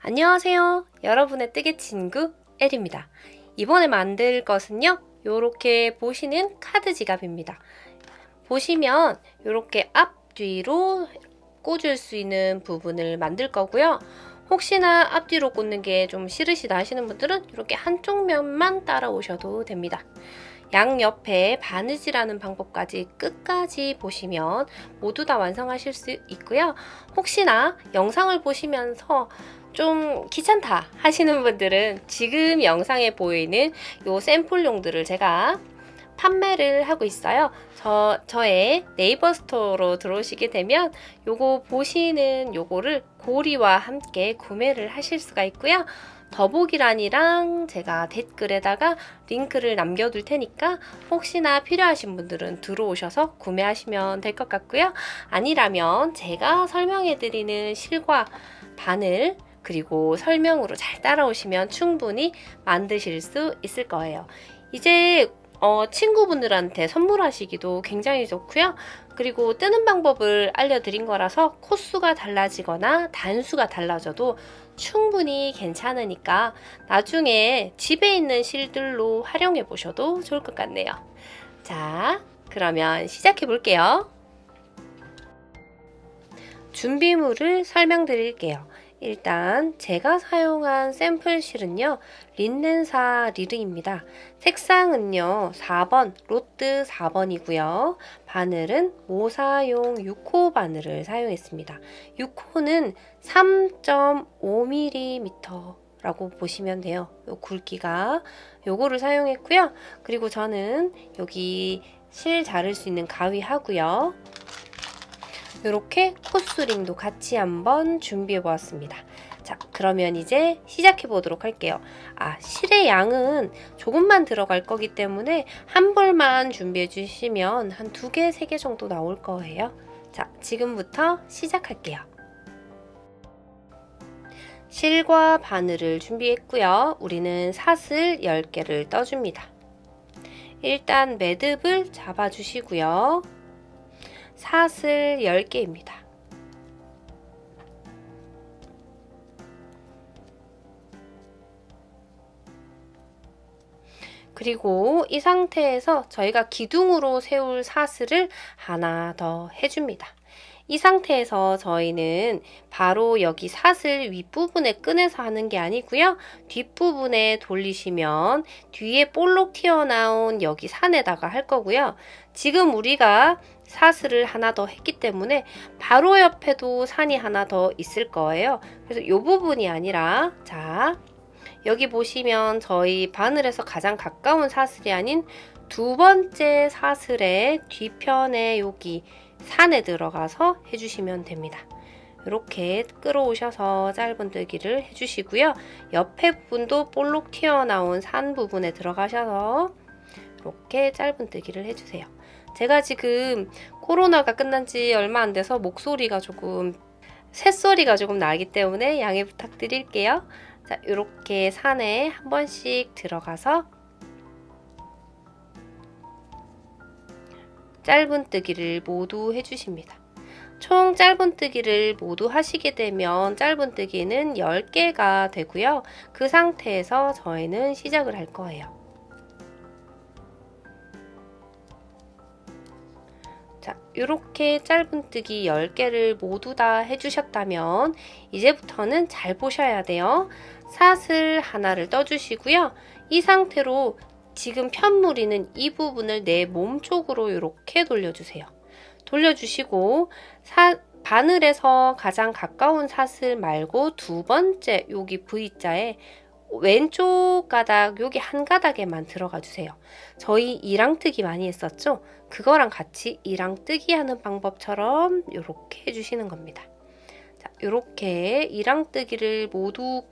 안녕하세요. 여러분의 뜨개 친구 엘입니다. 이번에 만들 것은요. 요렇게 보시는 카드 지갑입니다. 보시면 요렇게 앞뒤로 꽂을 수 있는 부분을 만들 거고요. 혹시나 앞뒤로 꽂는 게 좀 싫으시다 하시는 분들은 이렇게 한쪽 면만 따라오셔도 됩니다. 양옆에 바느질하는 방법까지 끝까지 보시면 모두 다 완성하실 수 있고요. 혹시나 영상을 보시면서 좀 귀찮다 하시는 분들은 지금 영상에 보이는 요 샘플용들을 제가 판매를 하고 있어요. 저의 네이버 스토어로 들어오시게 되면 요거 보시는 요거를 고리와 함께 구매를 하실 수가 있고요. 더보기란이랑 제가 댓글에다가 링크를 남겨둘 테니까 혹시나 필요하신 분들은 들어오셔서 구매하시면 될 것 같고요. 아니라면 제가 설명해드리는 실과 바늘 그리고 설명으로 잘 따라오시면 충분히 만드실 수 있을 거예요. 이제 친구분들한테 선물하시기도 굉장히 좋고요. 그리고 뜨는 방법을 알려드린 거라서 코수가 달라지거나 단수가 달라져도 충분히 괜찮으니까 나중에 집에 있는 실들로 활용해 보셔도 좋을 것 같네요. 자, 그러면 시작해 볼게요. 준비물을 설명드릴게요. 일단 제가 사용한 샘플 실은요. 린넨사 리르입니다. 색상은요. 4번, 로트 4번이고요. 바늘은 모사용 6호 바늘을 사용했습니다. 6호는 3.5mm 라고 보시면 돼요. 요 굵기가 요거를 사용했고요. 그리고 저는 여기 실 자를 수 있는 가위 하고요. 이렇게 코스링도 같이 한번 준비해 보았습니다. 자, 그러면 이제 시작해 보도록 할게요. 실의 양은 조금만 들어갈 거기 때문에 한 벌만 준비해 주시면 한 2개, 3개 정도 나올 거예요. 자, 지금부터 시작할게요. 실과 바늘을 준비했고요. 우리는 사슬 10개를 떠줍니다. 일단 매듭을 잡아주시고요. 사슬 10개입니다. 그리고 이 상태에서 저희가 기둥으로 세울 사슬을 하나 더 해줍니다. 이 상태에서 저희는 바로 여기 사슬 윗부분에 끈에서 하는 게 아니고요. 뒷부분에 돌리시면 뒤에 볼록 튀어나온 여기 산에다가 할 거고요. 지금 우리가 사슬을 하나 더 했기 때문에 바로 옆에도 산이 하나 더 있을 거예요. 그래서 이 부분이 아니라 자, 여기 보시면 저희 바늘에서 가장 가까운 사슬이 아닌 두 번째 사슬의 뒤편에 여기 산에 들어가서 해주시면 됩니다. 이렇게 끌어오셔서 짧은뜨기를 해주시고요. 옆에 부분도 볼록 튀어나온 산 부분에 들어가셔서 이렇게 짧은뜨기를 해주세요. 제가 지금 코로나가 끝난 지 얼마 안 돼서 목소리가 조금 새소리가 조금 나기 때문에 양해 부탁드릴게요. 자, 이렇게 산에 한 번씩 들어가서 짧은뜨기를 모두 해주십니다. 총 짧은뜨기를 모두 하시게 되면 짧은뜨기는 10개가 되고요. 그 상태에서 저희는 시작을 할 거예요. 자, 이렇게 짧은뜨기 10개를 모두 다 해주셨다면 이제부터는 잘 보셔야 돼요. 사슬 하나를 떠주시고요. 이 상태로 지금 편무리는 이 부분을 내 몸 쪽으로 이렇게 돌려주세요. 돌려주시고 바늘에서 가장 가까운 사슬 말고 두 번째 여기 V자에 왼쪽 가닥 여기 한 가닥에만 들어가 주세요. 저희 이랑뜨기 많이 했었죠? 그거랑 같이 이랑뜨기 하는 방법처럼 이렇게 해주시는 겁니다. 자, 이렇게 이랑뜨기를 모두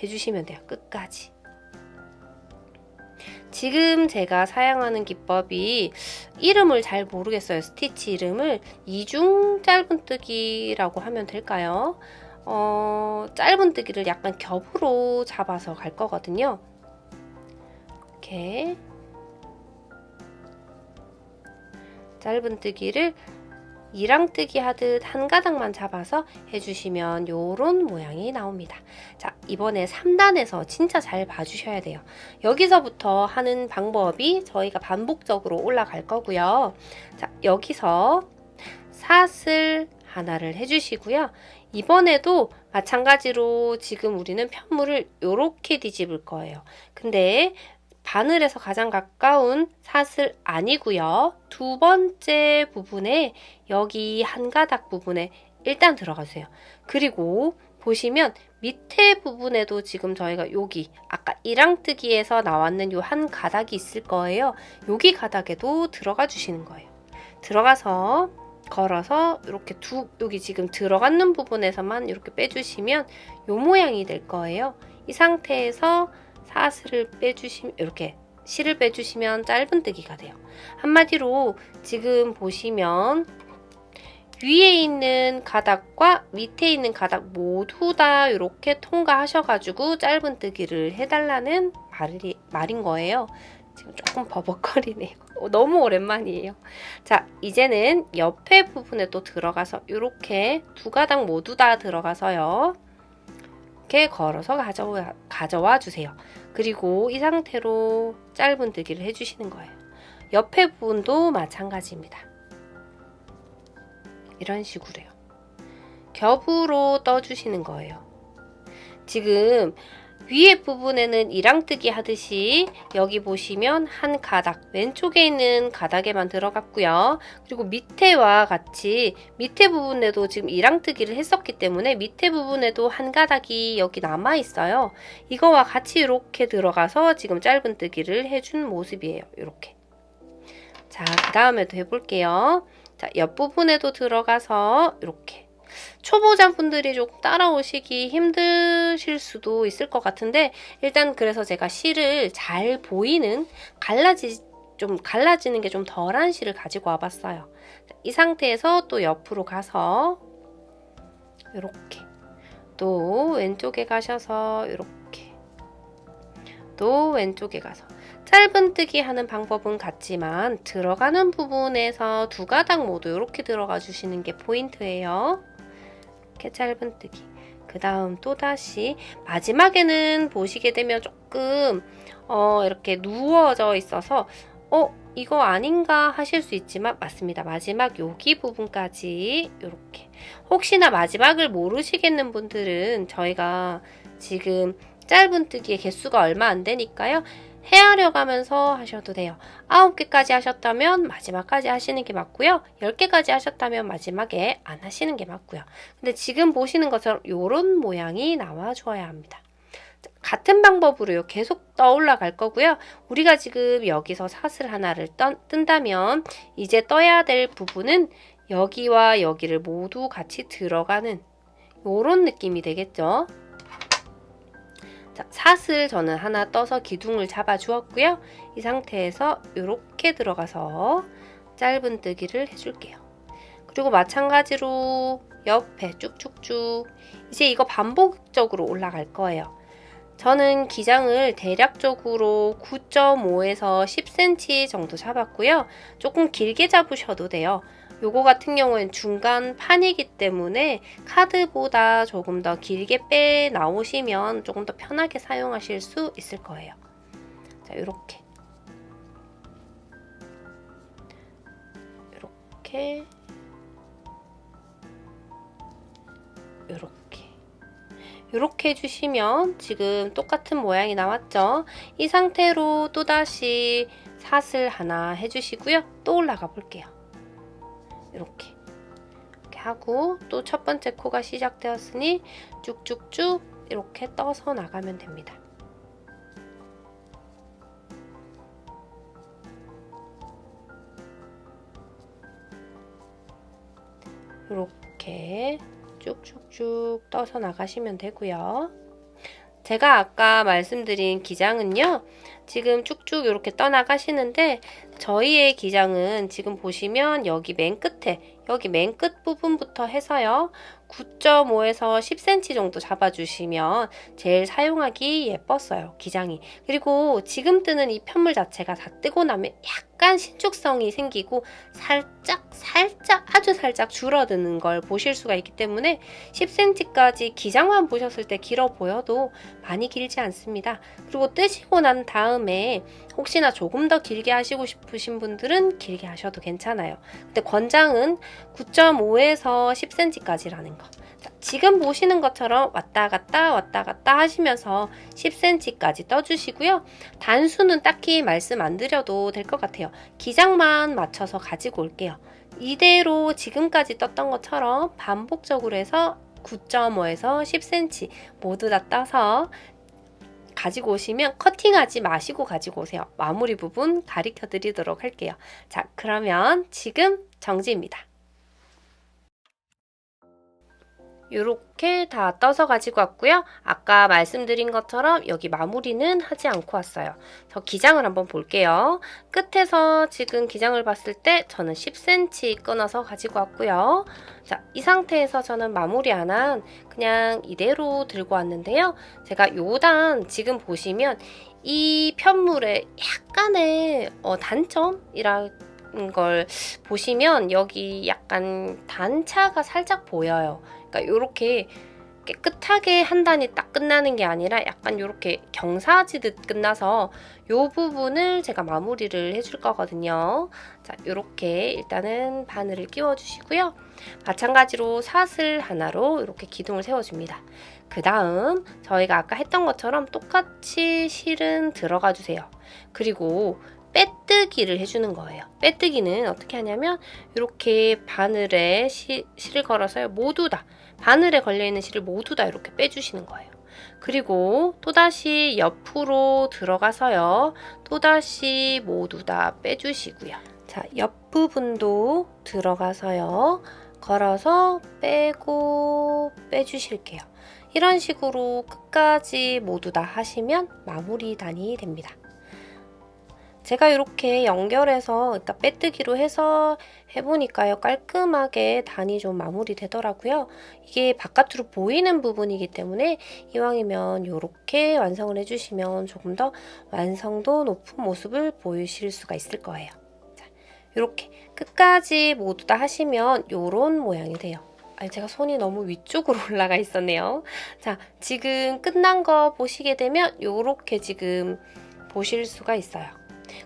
해주시면 돼요. 끝까지. 지금 제가 사용하는 기법이 이름을 잘 모르겠어요. 스티치 이름을 이중 짧은뜨기라고 하면 될까요? 짧은뜨기를 약간 겹으로 잡아서 갈 거거든요. 이렇게 짧은뜨기를 이랑뜨기 하듯 한 가닥만 잡아서 해주시면 요런 모양이 나옵니다. 자, 이번에 3단에서 진짜 잘 봐주셔야 돼요. 여기서부터 하는 방법이 저희가 반복적으로 올라갈 거고요. 자, 여기서 사슬 하나를 해주시고요. 이번에도 마찬가지로 지금 우리는 편물을 요렇게 뒤집을 거예요. 근데 바늘에서 가장 가까운 사슬 아니고요. 두 번째 부분에 여기 한 가닥 부분에 일단 들어가세요. 그리고 보시면 밑에 부분에도 지금 저희가 여기 아까 이랑뜨기에서 나왔는 요 한 가닥이 있을 거예요. 여기 가닥에도 들어가 주시는 거예요. 들어가서 걸어서 이렇게 여기 지금 들어가는 부분에서만 이렇게 빼주시면 요 모양이 될 거예요. 이 상태에서 사슬을 빼주시면 이렇게 실을 빼주시면 짧은뜨기가 돼요. 한마디로 지금 보시면 위에 있는 가닥과 밑에 있는 가닥 모두 다 이렇게 통과하셔가지고 짧은뜨기를 해달라는 말인 거예요. 지금 조금 버벅거리네요. 너무 오랜만이에요. 자, 이제는 옆에 부분에 또 들어가서 이렇게 두 가닥 모두 다 들어가서요. 이렇게 걸어서 가져와 주세요. 그리고 이 상태로 짧은뜨기를 해주시는 거예요. 옆에 부분도 마찬가지입니다. 이런 식으로요. 겹으로 떠주시는 거예요. 지금 위에 부분에는 이랑뜨기 하듯이 여기 보시면 한 가닥, 왼쪽에 있는 가닥에만 들어갔고요. 그리고 밑에와 같이 밑에 부분에도 지금 이랑뜨기를 했었기 때문에 밑에 부분에도 한 가닥이 여기 남아 있어요. 이거와 같이 이렇게 들어가서 지금 짧은뜨기를 해준 모습이에요. 이렇게. 자, 그 다음에도 해볼게요. 자, 옆부분에도 들어가서 이렇게. 초보자분들이 조금 따라오시기 힘드실 수도 있을 것 같은데 일단 그래서 제가 실을 잘 보이는 좀 갈라지는 게 좀 덜한 실을 가지고 와봤어요. 이 상태에서 또 옆으로 가서 이렇게 또 왼쪽에 가셔서 이렇게 또 왼쪽에 가서 짧은뜨기 하는 방법은 같지만 들어가는 부분에서 두 가닥 모두 이렇게 들어가 주시는 게 포인트예요. 이렇게 짧은뜨기. 그 다음 또다시 마지막에는 보시게 되면 조금 이렇게 누워져 있어서 이거 아닌가 하실 수 있지만 맞습니다. 마지막 여기 부분까지 이렇게. 혹시나 마지막을 모르시겠는 분들은 저희가 지금 짧은뜨기의 개수가 얼마 안 되니까요. 헤아려 가면서 하셔도 돼요. 9개까지 하셨다면 마지막까지 하시는 게 맞고요. 10개까지 하셨다면 마지막에 안 하시는 게 맞고요. 근데 지금 보시는 것처럼 이런 모양이 나와줘야 합니다. 같은 방법으로요. 계속 떠올라 갈 거고요. 우리가 지금 여기서 사슬 하나를 뜬다면 이제 떠야 될 부분은 여기와 여기를 모두 같이 들어가는 이런 느낌이 되겠죠. 자, 사슬 저는 하나 떠서 기둥을 잡아 주었고요. 이 상태에서 이렇게 들어가서 짧은뜨기를 해줄게요. 그리고 마찬가지로 옆에 쭉쭉쭉 이제 이거 반복적으로 올라갈 거예요. 저는 기장을 대략적으로 9.5에서 10cm 정도 잡았고요. 조금 길게 잡으셔도 돼요. 요거 같은 경우엔 중간 판이기 때문에 카드보다 조금 더 길게 빼 나오시면 조금 더 편하게 사용하실 수 있을 거예요. 자, 요렇게. 요렇게. 요렇게. 요렇게 해주시면 지금 똑같은 모양이 나왔죠? 이 상태로 또다시 사슬 하나 해주시고요. 또 올라가 볼게요. 이렇게 하고 또 첫 번째 코가 시작되었으니 쭉쭉쭉 이렇게 떠서 나가면 됩니다. 이렇게 쭉쭉쭉 떠서 나가시면 되고요. 제가 아까 말씀드린 기장은요. 지금 쭉쭉 이렇게 떠나가시는데 저희의 기장은 지금 보시면 여기 맨 끝에 여기 맨 끝 부분부터 해서요. 9.5에서 10cm 정도 잡아주시면 제일 사용하기 예뻤어요. 기장이. 그리고 지금 뜨는 이 편물 자체가 다 뜨고 나면 약간 신축성이 생기고 살짝 아주 살짝 줄어드는 걸 보실 수가 있기 때문에 10cm까지 기장만 보셨을 때 길어 보여도 많이 길지 않습니다. 그리고 뜨시고 난 다음에 혹시나 조금 더 길게 하시고 싶으신 분들은 길게 하셔도 괜찮아요. 근데 권장은 9.5에서 10cm까지라는 거. 지금 보시는 것처럼 왔다 갔다 하시면서 10cm까지 떠주시고요. 단수는 딱히 말씀 안 드려도 될 것 같아요. 기장만 맞춰서 가지고 올게요. 이대로 지금까지 떴던 것처럼 반복적으로 해서 9.5에서 10cm 모두 다 떠서 가지고 오시면 커팅하지 마시고 가지고 오세요. 마무리 부분 가르쳐 드리도록 할게요. 자, 그러면 지금 정지입니다. 이렇게 다 떠서 가지고 왔고요. 아까 말씀드린 것처럼 여기 마무리는 하지 않고 왔어요. 저 기장을 한번 볼게요. 끝에서 지금 기장을 봤을 때 저는 10cm 끊어서 가지고 왔고요. 자, 이 상태에서 저는 마무리 안 한 그냥 이대로 들고 왔는데요. 제가 요단 지금 보시면 이 편물의 약간의 단점이라는 걸 보시면 여기 약간 단차가 살짝 보여요. 그러니까 이렇게 깨끗하게 한 단이 딱 끝나는 게 아니라 약간 이렇게 경사지듯 끝나서 이 부분을 제가 마무리를 해줄 거거든요. 자, 이렇게 일단은 바늘을 끼워주시고요. 마찬가지로 사슬 하나로 이렇게 기둥을 세워줍니다. 그 다음 저희가 아까 했던 것처럼 똑같이 실은 들어가 주세요. 그리고 빼뜨기를 해주는 거예요. 빼뜨기는 어떻게 하냐면 이렇게 바늘에 실을 걸어서요. 모두 다 바늘에 걸려있는 실을 모두 다 이렇게 빼주시는 거예요. 그리고 또다시 옆으로 들어가서요. 또다시 모두 다 빼주시고요. 자, 옆부분도 들어가서요. 걸어서 빼고 빼주실게요. 이런 식으로 끝까지 모두 다 하시면 마무리 단이 됩니다. 제가 이렇게 연결해서 일단 빼뜨기로 해서 해보니까요. 깔끔하게 단이 좀 마무리되더라고요. 이게 바깥으로 보이는 부분이기 때문에 이왕이면 이렇게 완성을 해주시면 조금 더 완성도 높은 모습을 보이실 수가 있을 거예요. 자, 이렇게 끝까지 모두 다 하시면 이런 모양이 돼요. 제가 손이 너무 위쪽으로 올라가 있었네요. 자, 지금 끝난 거 보시게 되면 이렇게 지금 보실 수가 있어요.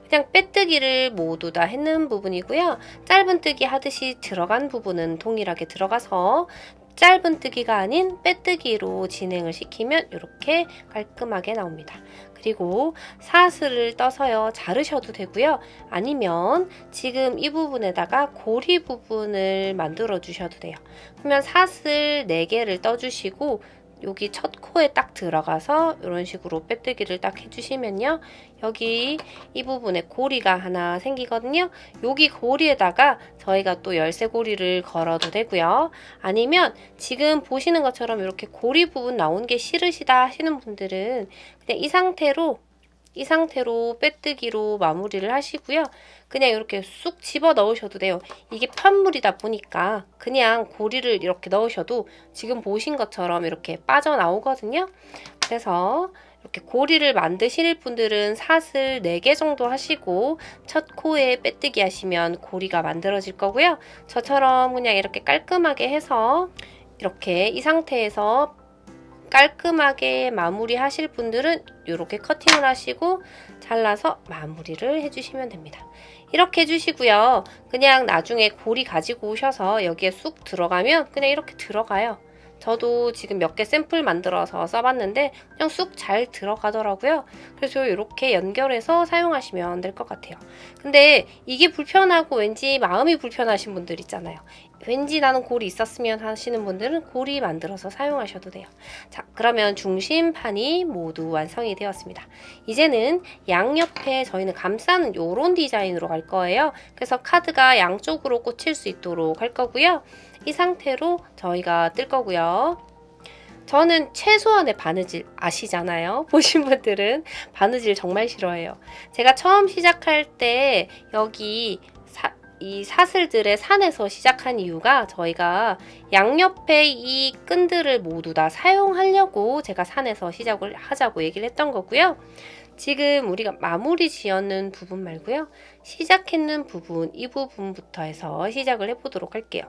그냥 빼뜨기를 모두 다 했는 부분이고요. 짧은뜨기 하듯이 들어간 부분은 동일하게 들어가서 짧은뜨기가 아닌 빼뜨기로 진행을 시키면 이렇게 깔끔하게 나옵니다. 그리고 사슬을 떠서요. 자르셔도 되고요. 아니면 지금 이 부분에다가 고리 부분을 만들어 주셔도 돼요. 그러면 사슬 4개를 떠주시고 여기 첫 코에 딱 들어가서 이런 식으로 빼뜨기를 딱 해주시면요. 여기 이 부분에 고리가 하나 생기거든요. 여기 고리에다가 저희가 또 열쇠고리를 걸어도 되고요. 아니면 지금 보시는 것처럼 이렇게 고리 부분 나온 게 싫으시다 하시는 분들은 그냥 이 상태로 빼뜨기로 마무리를 하시고요. 그냥 이렇게 쑥 집어 넣으셔도 돼요. 이게 편물이다 보니까 그냥 고리를 이렇게 넣으셔도 지금 보신 것처럼 이렇게 빠져나오거든요. 그래서 이렇게 고리를 만드실 분들은 사슬 4개 정도 하시고 첫 코에 빼뜨기 하시면 고리가 만들어질 거고요. 저처럼 그냥 이렇게 깔끔하게 해서 이렇게 이 상태에서 깔끔하게 마무리 하실 분들은 이렇게 커팅을 하시고 잘라서 마무리를 해주시면 됩니다. 이렇게 해주시고요. 그냥 나중에 고리 가지고 오셔서 여기에 쑥 들어가면 그냥 이렇게 들어가요. 저도 지금 몇 개 샘플 만들어서 써봤는데 그냥 쑥 잘 들어가더라고요. 그래서 이렇게 연결해서 사용하시면 될 것 같아요. 근데 이게 불편하고 왠지 마음이 불편하신 분들 있잖아요. 왠지 나는 고리 있었으면 하시는 분들은 고리 만들어서 사용하셔도 돼요. 자, 그러면 중심판이 모두 완성이 되었습니다. 이제는 양옆에 저희는 감싸는 이런 디자인으로 갈 거예요. 그래서 카드가 양쪽으로 꽂힐 수 있도록 할 거고요. 이 상태로 저희가 뜰 거고요. 저는 최소한의 바느질 아시잖아요. 보신 분들은 바느질 정말 싫어해요. 제가 처음 시작할 때 여기 이 사슬들의 산에서 시작한 이유가 저희가 양옆에 이 끈들을 모두 다 사용하려고 제가 산에서 시작을 하자고 얘기를 했던 거고요. 지금 우리가 마무리 지었는 부분 말고요. 시작했는 부분, 이 부분부터 해서 시작을 해보도록 할게요.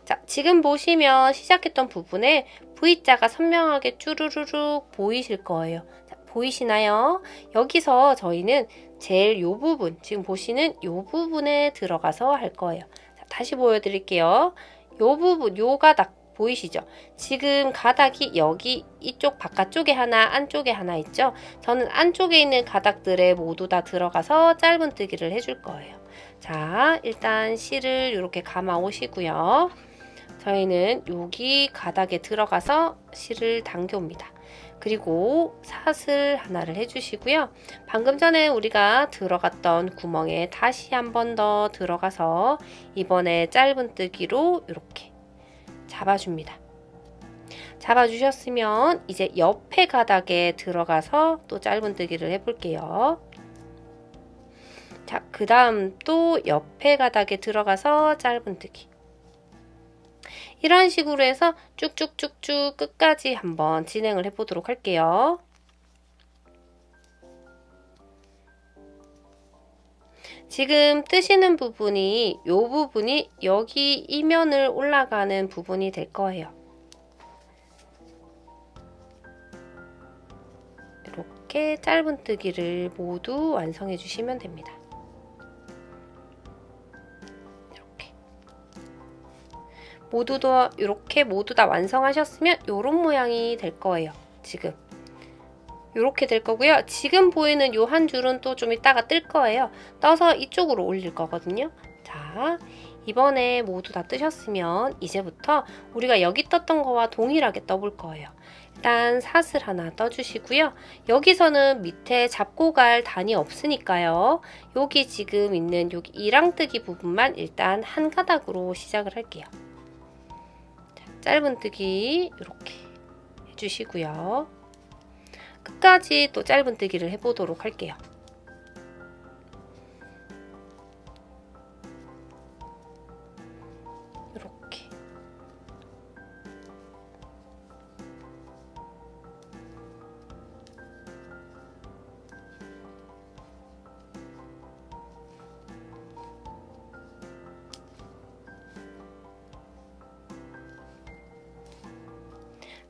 자, 지금 보시면 시작했던 부분에 V자가 선명하게 쭈루루룩 보이실 거예요. 자, 보이시나요? 여기서 저희는 제일 요 부분, 지금 보시는 요 부분에 들어가서 할 거예요. 자, 다시 보여드릴게요. 요 부분, 요 가닥 보이시죠? 지금 가닥이 여기 이쪽 바깥쪽에 하나, 안쪽에 하나 있죠? 저는 안쪽에 있는 가닥들에 모두 다 들어가서 짧은뜨기를 해줄 거예요. 자, 일단 실을 이렇게 감아 오시고요. 저희는 여기 가닥에 들어가서 실을 당겨 옵니다. 그리고 사슬 하나를 해주시고요. 방금 전에 우리가 들어갔던 구멍에 다시 한 번 더 들어가서 이번에 짧은뜨기로 이렇게 잡아줍니다. 잡아주셨으면 이제 옆에 가닥에 들어가서 또 짧은뜨기를 해볼게요. 자, 그 다음 또 옆에 가닥에 들어가서 짧은뜨기. 이런 식으로 해서 쭉쭉쭉쭉 끝까지 한번 진행을 해보도록 할게요. 지금 뜨시는 부분이 이 부분이 여기 이면을 올라가는 부분이 될 거예요. 이렇게 짧은뜨기를 모두 완성해 주시면 됩니다. 이렇게 모두 다 완성하셨으면 이런 모양이 될 거예요. 지금 이렇게 될 거고요. 지금 보이는 요 한 줄은 또 좀 이따가 뜰 거예요. 떠서 이쪽으로 올릴 거거든요. 자, 이번에 모두 다 뜨셨으면 이제부터 우리가 여기 떴던 거와 동일하게 떠볼 거예요. 일단 사슬 하나 떠주시고요. 여기서는 밑에 잡고 갈 단이 없으니까요. 여기 지금 있는 여기 이랑뜨기 부분만 일단 한 가닥으로 시작을 할게요. 자, 짧은뜨기 이렇게 해주시고요. 끝까지 또 짧은뜨기를 해보도록 할게요. 이렇게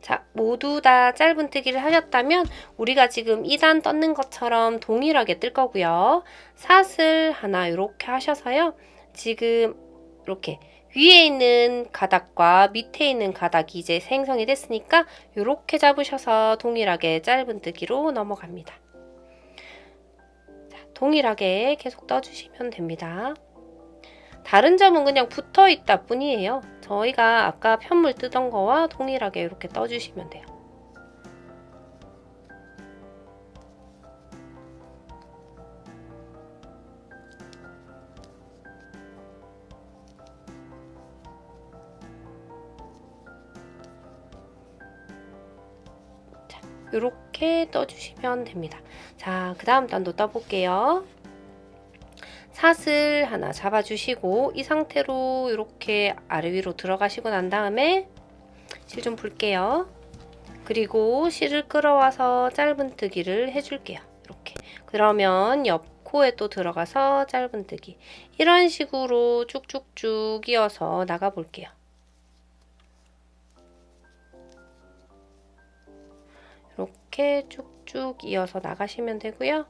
자, 모두 다 짧은뜨기를 하셨다면 우리가 지금 2단 떴는 것처럼 동일하게 뜰 거고요. 사슬 하나 이렇게 하셔서요. 지금 이렇게 위에 있는 가닥과 밑에 있는 가닥이 이제 생성이 됐으니까 이렇게 잡으셔서 동일하게 짧은뜨기로 넘어갑니다. 자, 동일하게 계속 떠주시면 됩니다. 다른 점은 그냥 붙어 있다 뿐이에요. 저희가 아까 편물 뜨던 거와 동일하게 이렇게 떠주시면 돼요. 자, 이렇게 떠주시면 됩니다. 자, 그 다음 단도 떠볼게요. 사슬 하나 잡아주시고 이 상태로 이렇게 아래 위로 들어가시고 난 다음에 실 좀 풀게요. 그리고 실을 끌어와서 짧은뜨기를 해줄게요. 이렇게. 그러면 옆 코에 또 들어가서 짧은뜨기. 이런 식으로 쭉쭉쭉 이어서 나가 볼게요. 이렇게 쭉쭉 이어서 나가시면 되고요.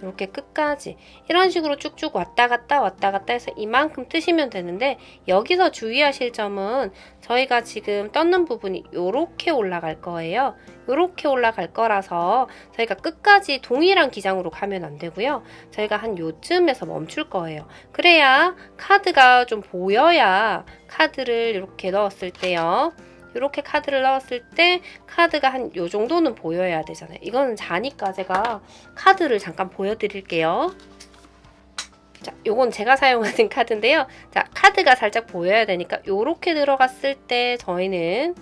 이렇게 끝까지 이런 식으로 쭉쭉 왔다 갔다 해서 이만큼 뜨시면 되는데 여기서 주의하실 점은 저희가 지금 떴는 부분이 이렇게 올라갈 거예요. 이렇게 올라갈 거라서 저희가 끝까지 동일한 기장으로 가면 안 되고요. 저희가 한 요쯤에서 멈출 거예요. 그래야 카드가 좀 보여야 카드를 이렇게 넣었을 때요. 이렇게 카드를 넣었을 때 카드가 한 요 정도는 보여야 되잖아요. 이거는 자니까 제가 카드를 잠깐 보여드릴게요. 자, 요건 제가 사용하는 카드인데요. 자, 카드가 살짝 보여야 되니까 요렇게 들어갔을 때 저희는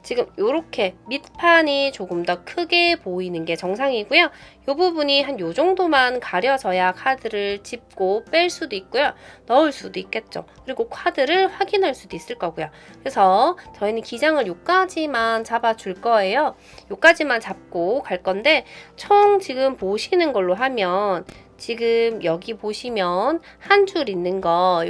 지금 이렇게 밑판이 조금 더 크게 보이는 게 정상이고요. 이 부분이 한 요 정도만 가려져야 카드를 짚고 뺄 수도 있고요. 넣을 수도 있겠죠. 그리고 카드를 확인할 수도 있을 거고요. 그래서 저희는 기장을 요까지만 잡아줄 거예요. 요까지만 잡고 갈 건데 총 지금 보시는 걸로 하면 지금 여기 보시면 한 줄 있는 거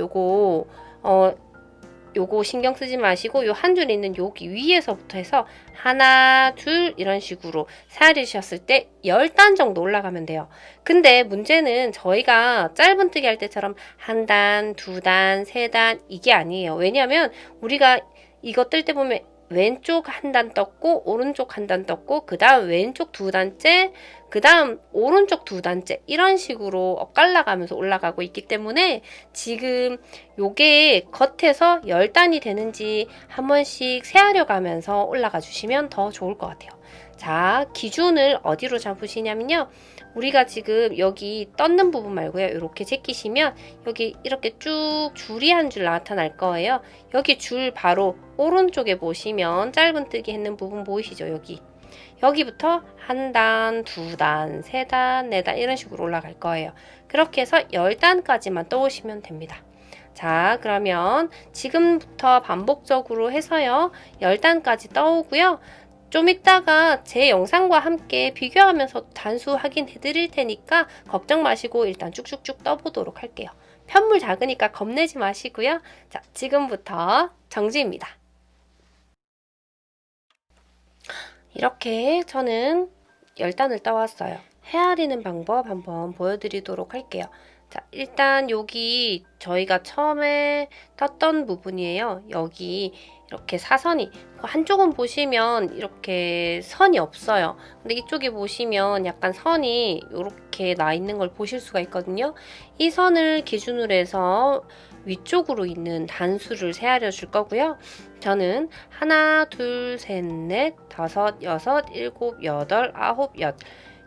요거 신경 쓰지 마시고 요 한 줄 있는 여기 위에서부터 해서 하나, 둘 이런 식으로 세아리셨을 때 10단 정도 올라가면 돼요. 근데 문제는 저희가 짧은뜨기 할 때처럼 한 단, 두 단, 세 단 이게 아니에요. 왜냐하면 우리가 이거 뜰 때 보면 왼쪽 한 단 떴고 오른쪽 한 단 떴고 그 다음 왼쪽 두 단째 그 다음 오른쪽 두 단째 이런 식으로 엇갈라 가면서 올라가고 있기 때문에 지금 요게 겉에서 10단이 되는지 한 번씩 세아려 가면서 올라가 주시면 더 좋을 것 같아요. 자, 기준을 어디로 잡으시냐면요. 우리가 지금 여기 떴는 부분 말고요. 이렇게 제끼시면 여기 이렇게 쭉 줄이 한 줄 나타날 거예요. 여기 줄 바로 오른쪽에 보시면 짧은뜨기 했는 부분 보이시죠? 여기부터 한 단, 두 단, 세 단, 네 단 이런 식으로 올라갈 거예요. 그렇게 해서 10단까지만 떠오시면 됩니다. 자, 그러면 지금부터 반복적으로 해서요. 10단까지 떠오고요. 좀 이따가 제 영상과 함께 비교하면서 단수 확인해 드릴 테니까 걱정 마시고 일단 쭉쭉쭉 떠보도록 할게요. 편물 작으니까 겁내지 마시고요. 자, 지금부터 정지입니다. 이렇게 저는 10단을 떠왔어요. 헤아리는 방법 한번 보여드리도록 할게요. 자, 일단 여기 저희가 처음에 떴던 부분이에요. 여기 이렇게 사선이 한쪽은 보시면 이렇게 선이 없어요. 근데 이쪽에 보시면 약간 선이 이렇게 나 있는 걸 보실 수가 있거든요. 이 선을 기준으로 해서 위쪽으로 있는 단수를 세아려 줄 거고요. 저는 하나, 둘, 셋, 넷, 다섯, 여섯, 일곱, 여덟, 아홉,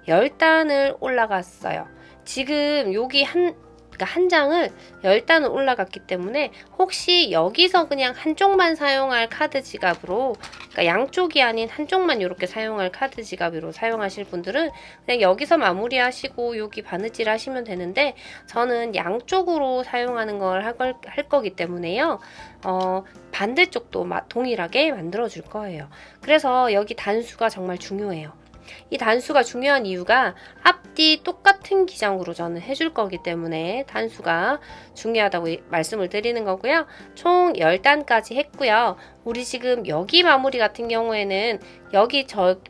10단을 올라갔어요. 지금 여기 한 장을 10단을 올라갔기 때문에 혹시 여기서 그냥 한쪽만 사용할 카드 지갑으로 그러니까 양쪽이 아닌 한쪽만 이렇게 사용할 카드 지갑으로 사용하실 분들은 그냥 여기서 마무리하시고 여기 바느질 하시면 되는데 저는 양쪽으로 사용하는 걸 할 거기 때문에요. 반대쪽도 동일하게 만들어 줄 거예요. 그래서 여기 단수가 정말 중요해요. 이 단수가 중요한 이유가 앞뒤 똑같은 기장으로 저는 해줄 거기 때문에 단수가 중요하다고 말씀을 드리는 거고요. 총 10단까지 했고요. 우리 지금 여기 마무리 같은 경우에는 여기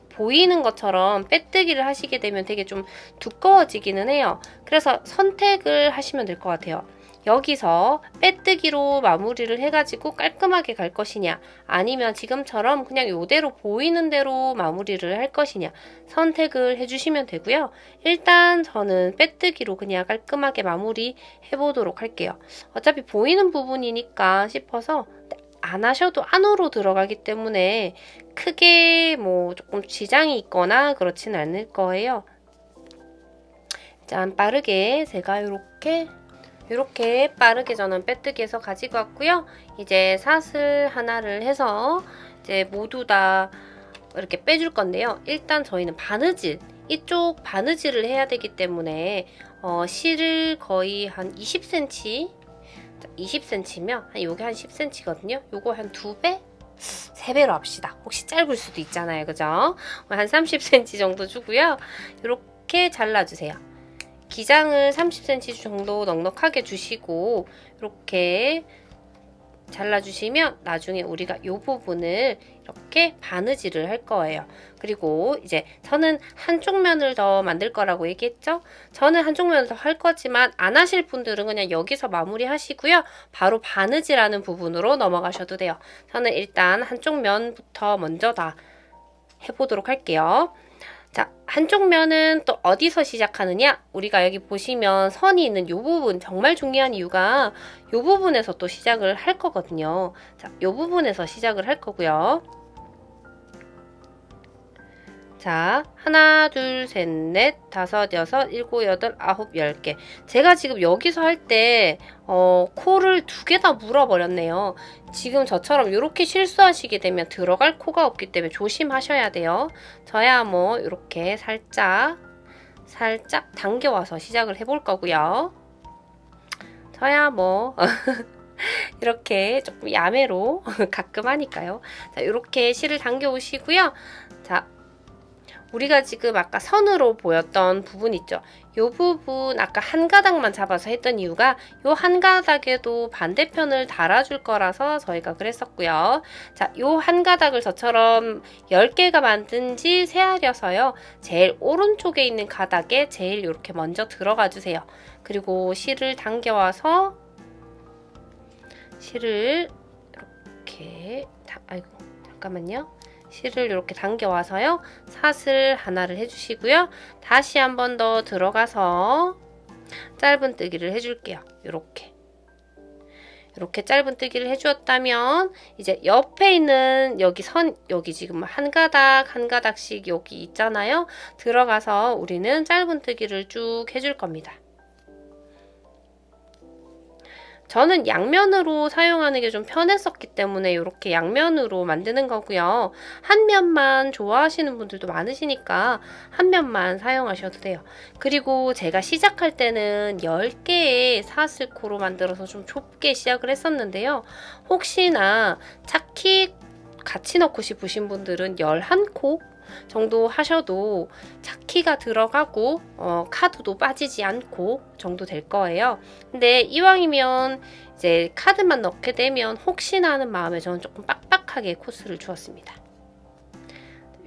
보이는 것처럼 빼뜨기를 하시게 되면 되게 좀 두꺼워지기는 해요. 그래서 선택을 하시면 될 것 같아요. 여기서 빼뜨기로 마무리를 해가지고 깔끔하게 갈 것이냐 아니면 지금처럼 그냥 이대로 보이는 대로 마무리를 할 것이냐 선택을 해주시면 되고요. 일단 저는 빼뜨기로 그냥 깔끔하게 마무리 해보도록 할게요. 어차피 보이는 부분이니까 싶어서 안 하셔도 안으로 들어가기 때문에 크게 뭐 조금 지장이 있거나 그렇진 않을 거예요. 짠, 빠르게 제가 이렇게 빠르게 저는 빼뜨기해서 가지고 왔고요. 이제 사슬 하나를 해서 이제 모두 다 이렇게 빼줄 건데요. 일단 저희는 바느질, 이쪽 바느질을 해야 되기 때문에 실을 거의 한 20cm, 20cm면 요게 한 10cm거든요. 요거 한 2배? 3배로 합시다. 혹시 짧을 수도 있잖아요. 그죠? 한 30cm 정도 주고요. 이렇게 잘라주세요. 기장을 30cm 정도 넉넉하게 주시고 이렇게 잘라주시면 나중에 우리가 이 부분을 이렇게 바느질을 할 거예요. 그리고 이제 저는 한쪽 면을 더 만들 거라고 얘기했죠? 저는 한쪽 면을 더 할 거지만 안 하실 분들은 그냥 여기서 마무리 하시고요. 바로 바느질하는 부분으로 넘어가셔도 돼요. 저는 일단 한쪽 면부터 먼저 다 해보도록 할게요. 자, 한쪽 면은 또 어디서 시작하느냐? 우리가 여기 보시면 선이 있는 이 부분 정말 중요한 이유가 이 부분에서 또 시작을 할 거거든요. 자, 이 부분에서 시작을 할 거고요. 자, 하나, 둘, 셋, 넷, 다섯, 여섯, 일곱, 여덟, 아홉, 10개. 제가 지금 여기서 할 때, 코를 2개 다 물어버렸네요. 지금 저처럼 이렇게 실수하시게 되면 들어갈 코가 없기 때문에 조심하셔야 돼요. 저야 뭐, 이렇게 살짝 당겨와서 시작을 해볼 거고요. 저야 뭐, 이렇게 조금 야매로 가끔 하니까요. 자, 이렇게 실을 당겨 오시고요. 자, 우리가 지금 아까 선으로 보였던 부분 있죠. 이 부분 아까 한 가닥만 잡아서 했던 이유가 이 한 가닥에도 반대편을 달아줄 거라서 저희가 그랬었고요. 자, 이 한 가닥을 저처럼 10개가 만든지 세알려서요. 제일 오른쪽에 있는 가닥에 제일 이렇게 먼저 들어가 주세요. 그리고 실을 당겨와서 실을 이렇게 아이고 잠깐만요. 실을 이렇게 당겨와서요. 사슬 하나를 해주시고요. 다시 한 번 더 들어가서 짧은뜨기를 해줄게요. 이렇게 짧은뜨기를 해주었다면 이제 옆에 있는 여기 지금 한 가닥씩 여기 있잖아요. 들어가서 우리는 짧은뜨기를 쭉 해줄 겁니다. 저는 양면으로 사용하는 게 좀 편했었기 때문에 이렇게 양면으로 만드는 거고요. 한 면만 좋아하시는 분들도 많으시니까 한 면만 사용하셔도 돼요. 그리고 제가 시작할 때는 10개의 사슬코로 만들어서 좀 좁게 시작을 했었는데요. 혹시나 차키 같이 넣고 싶으신 분들은 11코 정도 하셔도 차키가 들어가고 카드도 빠지지 않고 정도 될 거예요. 근데 이왕이면 이제 카드만 넣게 되면 혹시나 하는 마음에 저는 조금 빡빡하게 코스를 주었습니다.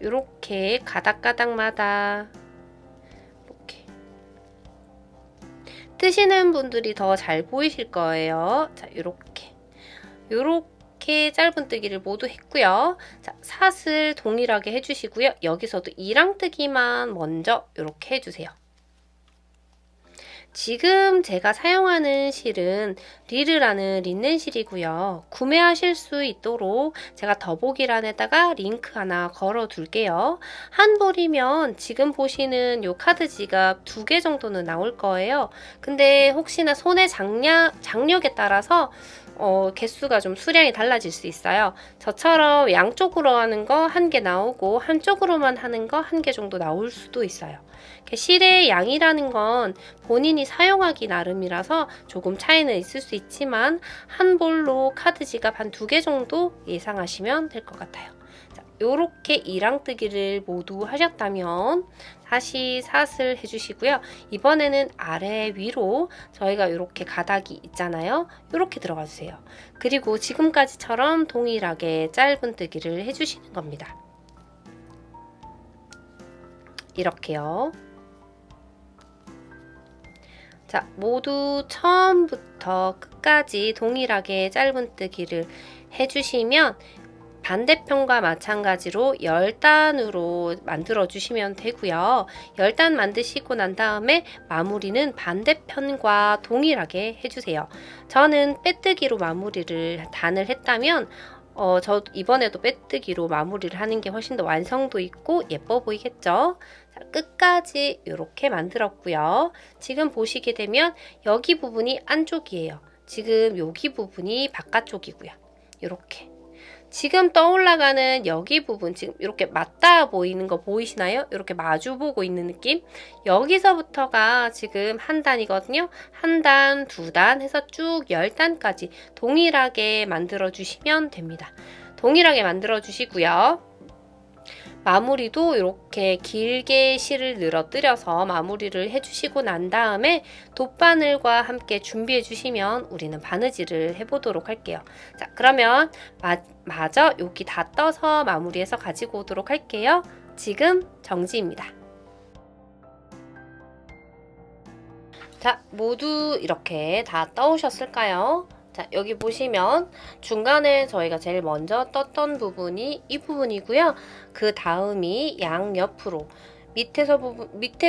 이렇게 가닥가닥마다 이렇게 뜨시는 분들이 더 잘 보이실 거예요. 자, 이렇게 짧은뜨기를 모두 했고요. 자, 사슬 동일하게 해주시고요. 여기서도 이랑뜨기만 먼저 이렇게 해주세요. 지금 제가 사용하는 실은 리르라는 린넨 실이고요. 구매하실 수 있도록 제가 더보기란에다가 링크 하나 걸어 둘게요. 한 벌이면 지금 보시는 이 카드 지갑 2개 정도는 나올 거예요. 근데 혹시나 손의 장력에 따라서 개수가 좀 수량이 달라질 수 있어요. 저처럼 양쪽으로 하는 거 1개 나오고 한쪽으로만 하는 거 1개 정도 나올 수도 있어요. 실의 양이라는 건 본인이 사용하기 나름이라서 조금 차이는 있을 수 있지만 한 볼로 카드 지갑 한 2개 정도 예상하시면 될 것 같아요. 이렇게 이랑뜨기를 모두 하셨다면 다시 사슬 해주시고요. 이번에는 아래 위로 저희가 이렇게 가닥이 있잖아요. 이렇게 들어가 주세요. 그리고 지금까지처럼 동일하게 짧은뜨기를 해주시는 겁니다. 이렇게요. 자, 모두 처음부터 끝까지 동일하게 짧은뜨기를 해주시면 반대편과 마찬가지로 10단으로 만들어 주시면 되고요. 10단 만드시고 난 다음에 마무리는 반대편과 동일하게 해주세요. 저는 빼뜨기로 마무리를 단을 했다면 저 이번에도 빼뜨기로 마무리를 하는 게 훨씬 더 완성도 있고 예뻐 보이겠죠? 자, 끝까지 이렇게 만들었고요. 지금 보시게 되면 여기 부분이 안쪽이에요. 지금 여기 부분이 바깥쪽이고요. 이렇게 지금 떠올라가는 여기 부분 지금 이렇게 맞닿아 보이는 거 보이시나요? 이렇게 마주 보고 있는 느낌? 여기서부터가 지금 한 단이거든요. 한 단, 2단 해서 쭉 10단까지 동일하게 만들어 주시면 됩니다. 동일하게 만들어 주시고요. 마무리도 이렇게 길게 실을 늘어뜨려서 마무리를 해주시고 난 다음에 돗바늘과 함께 준비해 주시면 우리는 바느질을 해보도록 할게요. 자, 그러면 마저 여기 다 떠서 마무리해서 가지고 오도록 할게요. 지금 정지입니다. 자, 모두 이렇게 다 떠오셨을까요? 자, 여기 보시면 중간에 저희가 제일 먼저 떴던 부분이 이 부분이고요. 그 다음이 양옆으로 밑에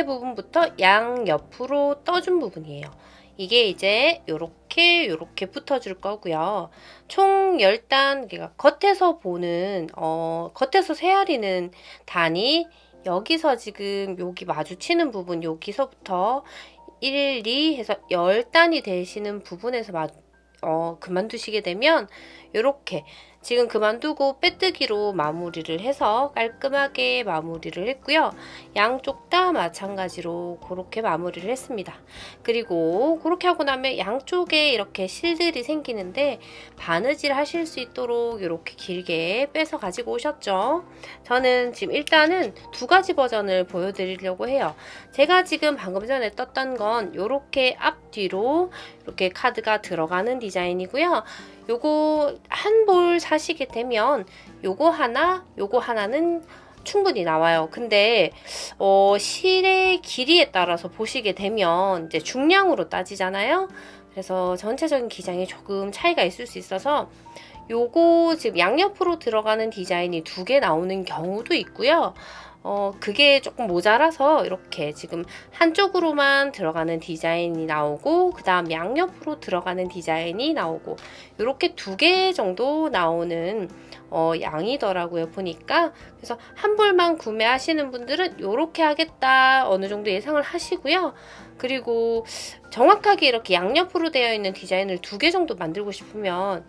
부분부터 양옆으로 떠준 부분이에요. 이게 이제 요렇게 붙어줄 거고요. 총 10단, 그러니까 겉에서 세아리는 단이 여기서 지금 여기 마주치는 부분 여기서부터 1, 2 해서 10단이 되시는 부분에서 그만두시게 되면 이렇게 지금 그만두고 빼뜨기로 마무리를 해서 깔끔하게 마무리를 했고요. 양쪽 다 마찬가지로 그렇게 마무리를 했습니다. 그리고 그렇게 하고 나면 양쪽에 이렇게 실들이 생기는데 바느질 하실 수 있도록 이렇게 길게 빼서 가지고 오셨죠. 저는 지금 일단은 두 가지 버전을 보여드리려고 해요. 제가 지금 방금 전에 떴던 건 이렇게 앞뒤로 이렇게 카드가 들어가는 디자인이고요. 요거 한 볼 사시게 되면 요거 하나는 충분히 나와요. 근데 실의 길이에 따라서 보시게 되면 이제 중량으로 따지잖아요. 그래서 전체적인 기장이 조금 차이가 있을 수 있어서 요거 지금 양옆으로 들어가는 디자인이 2개 나오는 경우도 있고요. 그게 조금 모자라서 이렇게 지금 한쪽으로만 들어가는 디자인이 나오고 그 다음 양옆으로 들어가는 디자인이 나오고 이렇게 2개 정도 나오는 양이더라고요 보니까. 그래서 한 볼만 구매하시는 분들은 이렇게 하겠다 어느 정도 예상을 하시고요. 그리고 정확하게 이렇게 양옆으로 되어 있는 디자인을 2개 정도 만들고 싶으면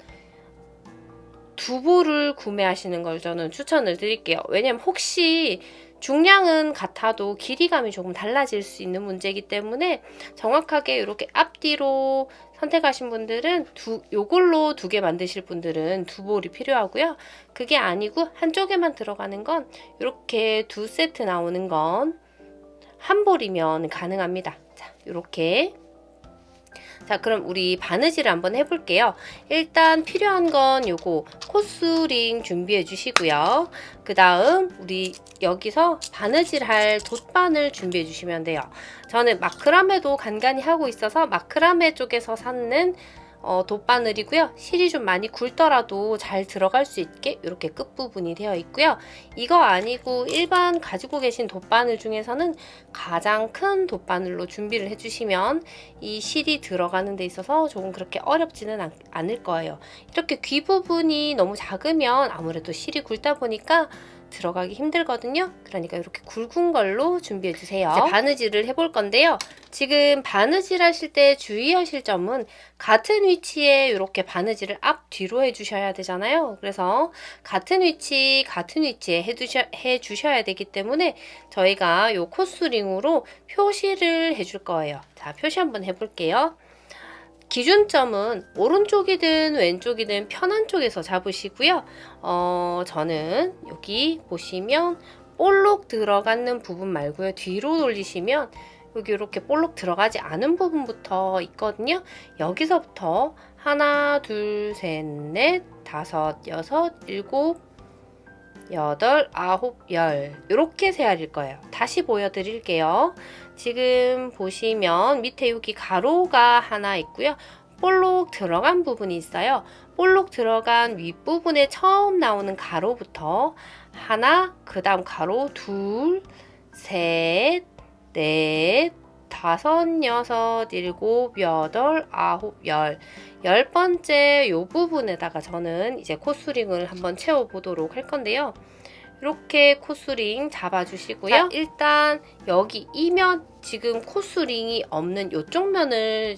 2볼을 구매하시는 걸 저는 추천을 드릴게요. 왜냐면 혹시 중량은 같아도 길이감이 조금 달라질 수 있는 문제이기 때문에 정확하게 이렇게 앞뒤로 선택하신 분들은 요걸로 2개 만드실 분들은 2볼이 필요하고요. 그게 아니고 한쪽에만 들어가는 건 이렇게 2세트 나오는 건 한 볼이면 가능합니다. 자, 이렇게. 자, 그럼 우리 바느질을 한번 해볼게요. 일단 필요한 건 요거 코스링 준비해 주시고요. 그 다음 우리 여기서 바느질할 돗바늘 준비해 주시면 돼요. 저는 마크라메도 간간히 하고 있어서 마크라메 쪽에서 샀는 돗바늘이고요. 실이 좀 많이 굵더라도 잘 들어갈 수 있게 이렇게 끝부분이 되어 있고요. 이거 아니고 일반 가지고 계신 돗바늘 중에서는 가장 큰 돗바늘로 준비를 해주시면 이 실이 들어가는 데 있어서 조금 그렇게 어렵지는 않을 거예요. 이렇게 귀 부분이 너무 작으면 아무래도 실이 굵다 보니까 들어가기 힘들거든요. 그러니까 이렇게 굵은 걸로 준비해 주세요. 이제 바느질을 해볼 건데요. 지금 바느질 하실 때 주의하실 점은 같은 위치에 이렇게 바느질을 앞뒤로 해주셔야 되잖아요. 그래서 같은 위치에 해주셔야 되기 때문에 저희가 이 코스링으로 표시를 해줄 거예요. 자, 표시 한번 해볼게요. 기준점은 오른쪽이든 왼쪽이든 편한 쪽에서 잡으시고요. 저는 여기 보시면 볼록 들어가는 부분 말고요. 뒤로 돌리시면 여기 이렇게 볼록 들어가지 않은 부분부터 있거든요. 여기서부터 하나, 둘, 셋, 넷, 다섯, 여섯, 일곱, 여덟, 아홉, 열 이렇게 세알일 거예요. 다시 보여드릴게요. 지금 보시면 밑에 여기 가로가 하나 있고요. 볼록 들어간 부분이 있어요. 볼록 들어간 윗부분에 처음 나오는 가로부터 하나, 그 다음 가로 둘, 셋, 넷, 다섯, 여섯, 일곱, 여덟, 아홉, 열 10번째 요 부분에다가 저는 이제 코스링을 한번 채워보도록 할 건데요. 이렇게 코스링 잡아주시고요. 자, 일단 여기 이면 지금 코스링이 없는 이쪽 면을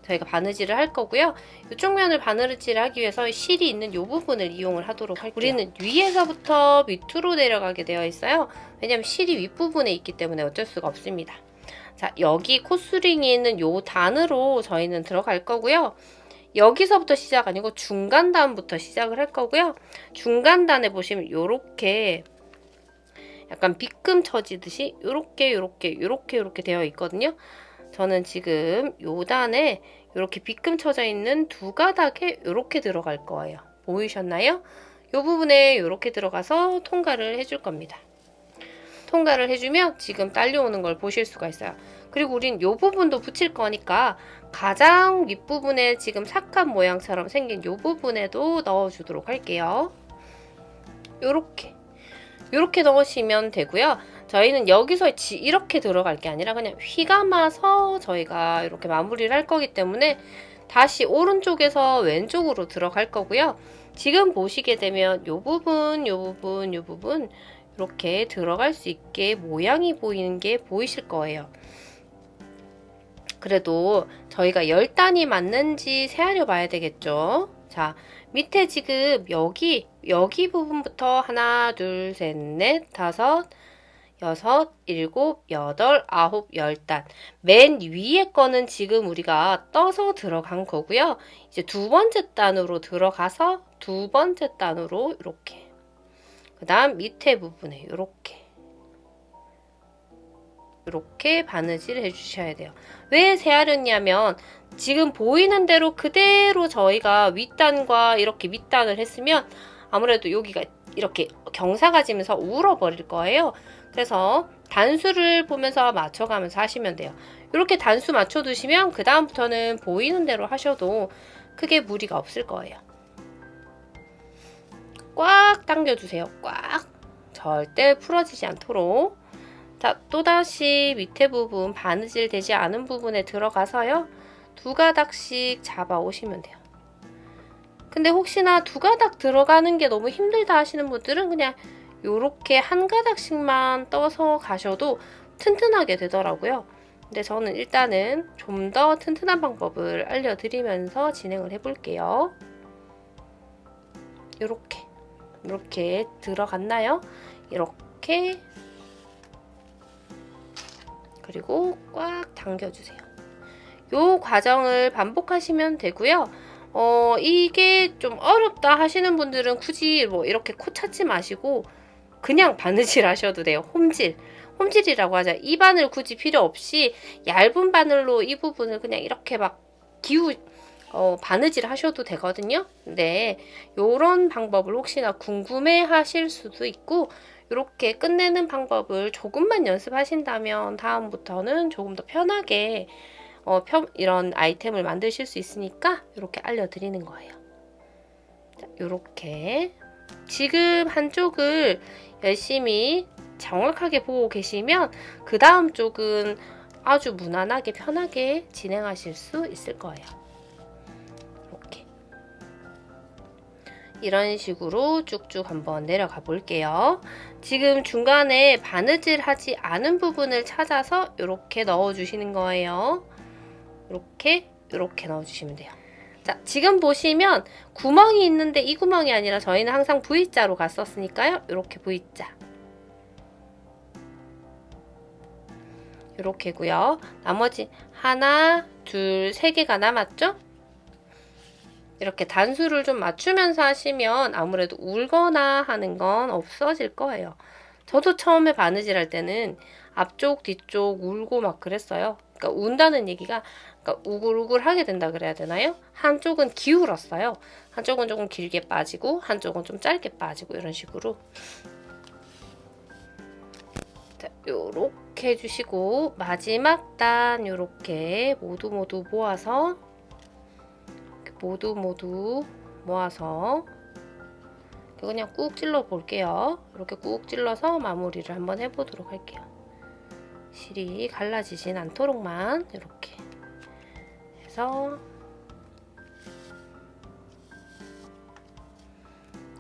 저희가 바느질을 할 거고요. 이쪽 면을 바느질을 하기 위해서 실이 있는 이 부분을 이용을 하도록 할게요. 우리는 위에서부터 밑으로 내려가게 되어 있어요. 왜냐면 실이 윗부분에 있기 때문에 어쩔 수가 없습니다. 자, 여기 코스링이 있는 요 단으로 저희는 들어갈 거고요. 여기서부터 시작 아니고 중간 단부터 시작을 할 거고요. 중간 단에 보시면 요렇게 약간 빗금 쳐지듯이 요렇게 되어 있거든요. 저는 지금 요 단에 요렇게 빗금 쳐져 있는 두 가닥에 요렇게 들어갈 거예요. 보이셨나요? 요 부분에 요렇게 들어가서 통과를 해줄 겁니다. 통과를 해주면 지금 딸려오는 걸 보실 수가 있어요. 그리고 우린 요 부분도 붙일 거니까 가장 윗부분에 지금 삭감 모양처럼 생긴 요 부분에도 넣어주도록 할게요. 요렇게 넣으시면 되고요. 저희는 여기서 이렇게 들어갈 게 아니라 그냥 휘감아서 저희가 이렇게 마무리를 할 거기 때문에 다시 오른쪽에서 왼쪽으로 들어갈 거고요. 지금 보시게 되면 요 부분 이렇게 들어갈 수 있게 모양이 보이는 게 보이실 거예요. 그래도 저희가 10단이 맞는지 세아려 봐야 되겠죠. 자, 밑에 지금 여기 부분부터 하나, 둘, 셋, 넷, 다섯, 여섯, 일곱, 여덟, 아홉, 10단. 맨 위에 거는 지금 우리가 떠서 들어간 거고요. 이제 두 번째 단으로 들어가서 두 번째 단으로 이렇게. 그 다음 밑에 부분에 이렇게 바느질 해주셔야 돼요. 왜 세아렸냐면 지금 보이는 대로 그대로 저희가 윗단과 이렇게 밑단을 했으면 아무래도 여기가 이렇게 경사가 지면서 울어버릴 거예요. 그래서 단수를 보면서 맞춰가면서 하시면 돼요. 이렇게 단수 맞춰두시면 그 다음부터는 보이는 대로 하셔도 크게 무리가 없을 거예요. 꽉 당겨주세요. 꽉. 절대 풀어지지 않도록. 자, 또다시 밑에 부분 바느질 되지 않은 부분에 들어가서요. 두 가닥씩 잡아 오시면 돼요. 근데 혹시나 두 가닥 들어가는 게 너무 힘들다 하시는 분들은 그냥 요렇게 한 가닥씩만 떠서 가셔도 튼튼하게 되더라고요. 근데 저는 일단은 좀 더 튼튼한 방법을 알려드리면서 진행을 해볼게요. 이렇게 들어갔나요? 이렇게 그리고 꽉 당겨주세요. 요 과정을 반복하시면 되고요. 이게 좀 어렵다 하시는 분들은 굳이 뭐 이렇게 코 찾지 마시고 그냥 바느질 하셔도 돼요. 홈질이라고 하자. 이 바늘 굳이 필요 없이 얇은 바늘로 이 부분을 그냥 이렇게 막 바느질 하셔도 되거든요. 근데 요런 방법을 혹시나 궁금해 하실 수도 있고 이렇게 끝내는 방법을 조금만 연습하신다면 다음부터는 조금 더 편하게 이런 아이템을 만드실 수 있으니까 이렇게 알려드리는 거예요. 자, 이렇게 지금 한쪽을 열심히 정확하게 보고 계시면 그 다음 쪽은 아주 무난하게 편하게 진행하실 수 있을 거예요. 이렇게 이런 식으로 쭉쭉 한번 내려가 볼게요. 지금 중간에 바느질 하지 않은 부분을 찾아서 이렇게 넣어주시는 거예요. 이렇게 넣어주시면 돼요. 자, 지금 보시면 구멍이 있는데 이 구멍이 아니라 저희는 항상 V자로 갔었으니까요. 이렇게 V자. 이렇게고요. 나머지 하나, 둘, 세 개가 남았죠? 이렇게 단수를 좀 맞추면서 하시면 아무래도 울거나 하는 건 없어질 거예요. 저도 처음에 바느질 할 때는 앞쪽, 뒤쪽 울고 막 그랬어요. 그러니까 운다는 얘기가 그러니까 우글우글하게 된다 그래야 되나요? 한쪽은 기울었어요. 한쪽은 조금 길게 빠지고 한쪽은 좀 짧게 빠지고 이런 식으로. 자, 요렇게 해주시고 마지막 단 요렇게 모두 모아서 모아서 그냥 꾹 찔러 볼게요. 이렇게 꾹 찔러서 마무리를 한번 해보도록 할게요. 실이 갈라지진 않도록만 이렇게 해서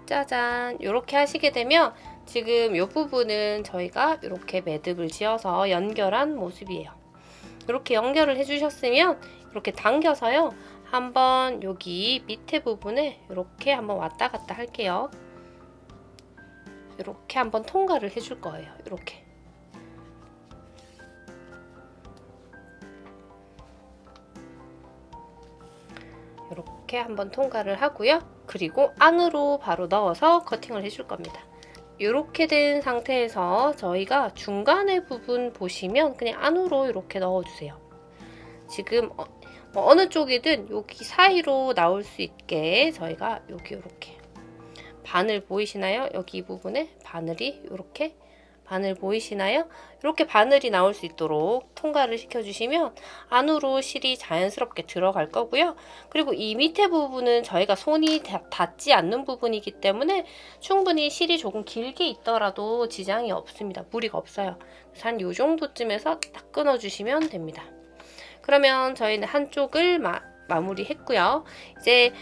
짜잔 이렇게 하시게 되면 지금 이 부분은 저희가 이렇게 매듭을 지어서 연결한 모습이에요. 이렇게 연결을 해주셨으면 이렇게 당겨서요. 한번 여기 밑에 부분에 이렇게 한번 왔다 갔다 할게요. 이렇게 한번 통과를 해줄 거예요. 이렇게 한번 통과를 하고요. 그리고 안으로 바로 넣어서 커팅을 해줄 겁니다. 이렇게 된 상태에서 저희가 중간에 부분 보시면 그냥 안으로 이렇게 넣어주세요. 지금 어느 쪽이든 여기 사이로 나올 수 있게 저희가 여기 이렇게 바늘 보이시나요? 여기 이 부분에 바늘이 이렇게 바늘 보이시나요? 이렇게 바늘이 나올 수 있도록 통과를 시켜주시면 안으로 실이 자연스럽게 들어갈 거고요. 그리고 이 밑에 부분은 저희가 손이 닿지 않는 부분이기 때문에 충분히 실이 조금 길게 있더라도 지장이 없습니다. 무리가 없어요. 그래서 한 이 정도쯤에서 딱 끊어주시면 됩니다. 그러면 저희는 한쪽을 마무리했고요. 이제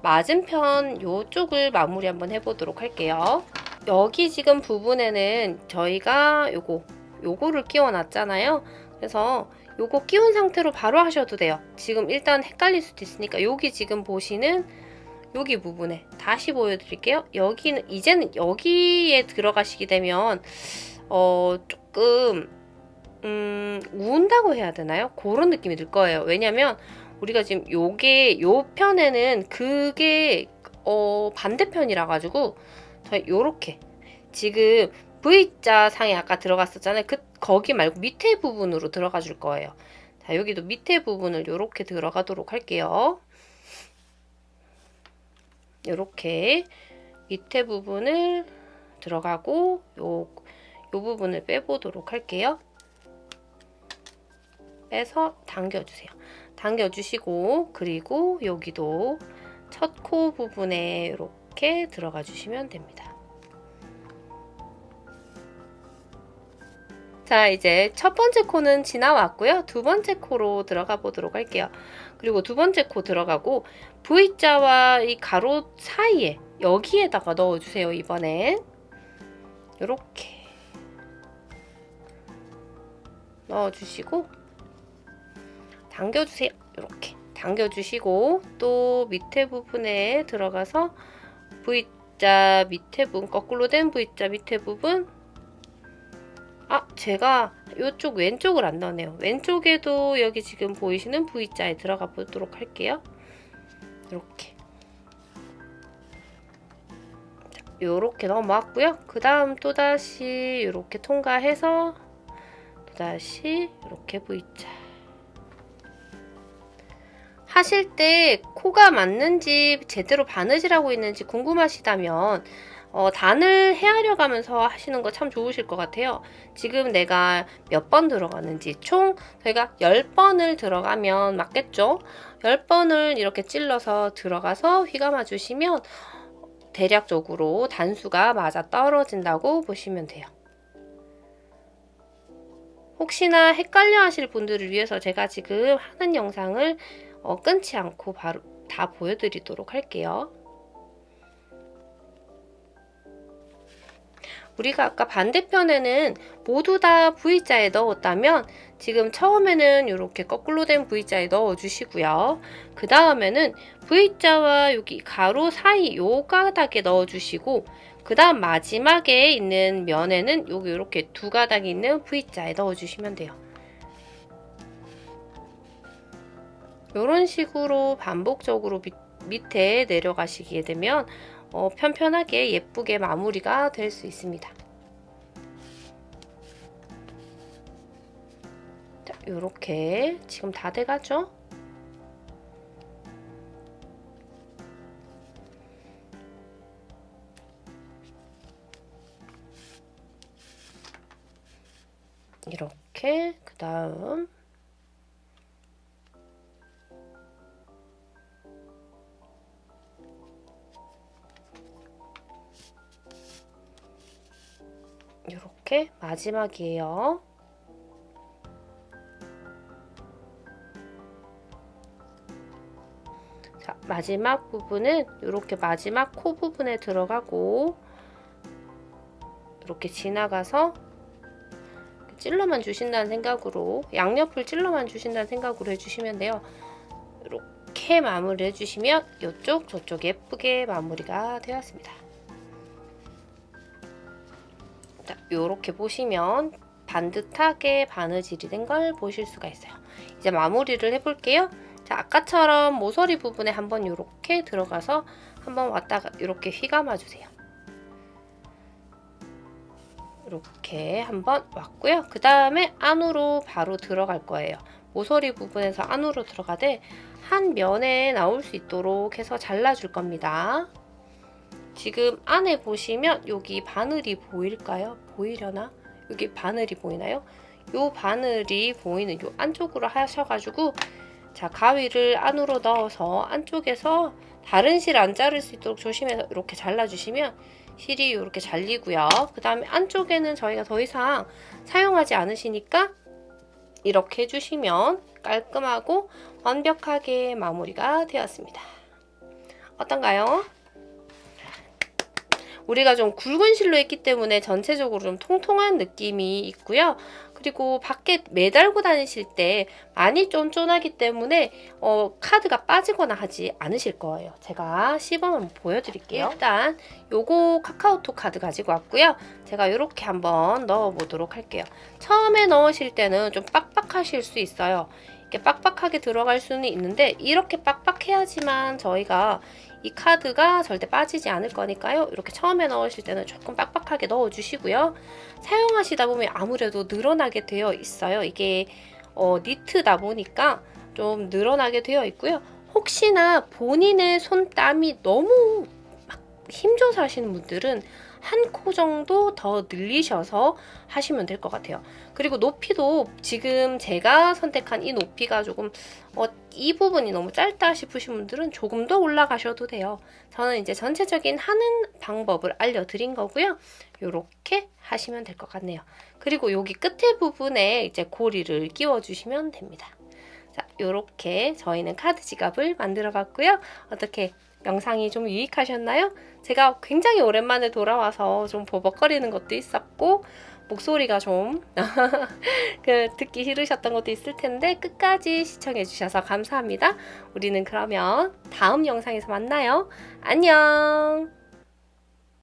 맞은편 이쪽을 마무리 한번 해보도록 할게요. 여기 지금 부분에는 저희가 요거를 끼워 놨잖아요. 그래서 요거 끼운 상태로 바로 하셔도 돼요. 지금 일단 헷갈릴 수도 있으니까 여기 지금 보시는 여기 부분에 다시 보여드릴게요. 여기는 이제는 여기에 들어가시게 되면 조금 우운다고 해야 되나요? 그런 느낌이 들 거예요. 왜냐면 우리가 지금 요 편에는 그게 반대편이라 가지고 저희 요렇게 지금 V자 상에 아까 들어갔었잖아요. 거기 말고 밑에 부분으로 들어가 줄 거예요. 자, 여기도 밑에 부분을 요렇게 들어가도록 할게요. 요렇게 밑에 부분을 들어가고 요 부분을 빼보도록 할게요. 빼서 당겨주세요. 당겨주시고 그리고 여기도 첫 코 부분에 이렇게 들어가 주시면 됩니다. 자, 이제 첫 번째 코는 지나왔고요. 두 번째 코로 들어가 보도록 할게요. 그리고 두 번째 코 들어가고 V자와 이 가로 사이에 여기에다가 넣어주세요. 이번엔 이렇게 넣어주시고 당겨주세요. 이렇게 당겨주시고 또 밑에 부분에 들어가서 V자 밑에 부분, 거꾸로 된 V자 밑에 부분, 제가 이쪽 왼쪽을 안 넣네요. 왼쪽에도 여기 지금 보이시는 V자에 들어가 보도록 할게요. 이렇게 요렇게 넘어왔고요. 그 다음 또다시 이렇게 통과해서 또다시 이렇게 V자 하실 때 코가 맞는지 제대로 바느질 하고 있는지 궁금하시다면 단을 헤아려 가면서 하시는 거 참 좋으실 것 같아요. 지금 내가 몇 번 들어가는지 총 저희가 10번을 들어가면 맞겠죠? 10번을 이렇게 찔러서 들어가서 휘감아 주시면 대략적으로 단수가 맞아 떨어진다고 보시면 돼요. 혹시나 헷갈려 하실 분들을 위해서 제가 지금 하는 영상을 끊지 않고 바로 다 보여드리도록 할게요. 우리가 아까 반대편에는 모두 다 V자에 넣었다면 지금 처음에는 이렇게 거꾸로 된 V자에 넣어주시고요. 그 다음에는 V자와 여기 가로 사이 요 가닥에 넣어주시고 그 다음 마지막에 있는 면에는 여기 이렇게 두 가닥이 있는 V자에 넣어주시면 돼요. 이런 식으로 반복적으로 밑에 내려가시게 되면 편편하게 예쁘게 마무리가 될 수 있습니다. 자, 요렇게 지금 다 돼가죠? 이렇게 그 다음 이렇게 마지막이에요. 자, 마지막 부분은 이렇게 마지막 코 부분에 들어가고 이렇게 지나가서 찔러만 주신다는 생각으로 양옆을 찔러만 주신다는 생각으로 해주시면 돼요. 이렇게 마무리 해주시면 이쪽 저쪽 예쁘게 마무리가 되었습니다. 자, 이렇게 보시면 반듯하게 바느질이 된 걸 보실 수가 있어요. 이제 마무리를 해볼게요. 자, 아까처럼 모서리 부분에 한번 이렇게 들어가서 한번 왔다가 이렇게 휘감아 주세요. 이렇게 한번 왔고요. 그 다음에 안으로 바로 들어갈 거예요. 모서리 부분에서 안으로 들어가되 한 면에 나올 수 있도록 해서 잘라줄 겁니다. 지금 안에 보시면 여기 바늘이 보일까요? 보이려나? 여기 바늘이 보이나요? 요 바늘이 보이는 요 안쪽으로 하셔가지고 자, 가위를 안으로 넣어서 안쪽에서 다른 실 안 자를 수 있도록 조심해서 이렇게 잘라주시면 실이 이렇게 잘리고요. 그 다음에 안쪽에는 저희가 더 이상 사용하지 않으시니까 이렇게 해주시면 깔끔하고 완벽하게 마무리가 되었습니다. 어떤가요? 우리가 좀 굵은 실로 했기 때문에 전체적으로 좀 통통한 느낌이 있고요. 그리고 밖에 매달고 다니실 때 많이 쫀쫀하기 때문에 카드가 빠지거나 하지 않으실 거예요. 제가 시범 한번 보여드릴게요. 일단 요거 카카오톡 카드 가지고 왔고요. 제가 이렇게 한번 넣어보도록 할게요. 처음에 넣으실 때는 좀 빡빡하실 수 있어요. 이렇게 빡빡하게 들어갈 수는 있는데 이렇게 빡빡해야지만 저희가 이 카드가 절대 빠지지 않을 거니까요. 이렇게 처음에 넣으실 때는 조금 빡빡하게 넣어주시고요. 사용하시다 보면 아무래도 늘어나게 되어 있어요. 이게 니트다 보니까 좀 늘어나게 되어 있고요. 혹시나 본인의 손땀이 너무 막 힘줘서 하시는 분들은 한 코 정도 더 늘리셔서 하시면 될 것 같아요. 그리고 높이도 지금 제가 선택한 이 높이가 조금 이 부분이 너무 짧다 싶으신 분들은 조금 더 올라가셔도 돼요. 저는 이제 전체적인 하는 방법을 알려드린 거고요. 이렇게 하시면 될 것 같네요. 그리고 여기 끝에 부분에 이제 고리를 끼워주시면 됩니다. 자, 이렇게 저희는 카드 지갑을 만들어 봤고요. 어떻게 영상이 좀 유익하셨나요? 제가 굉장히 오랜만에 돌아와서 좀 버벅거리는 것도 있었고 목소리가 좀 듣기 싫으셨던 것도 있을 텐데 끝까지 시청해 주셔서 감사합니다. 우리는 그러면 다음 영상에서 만나요. 안녕.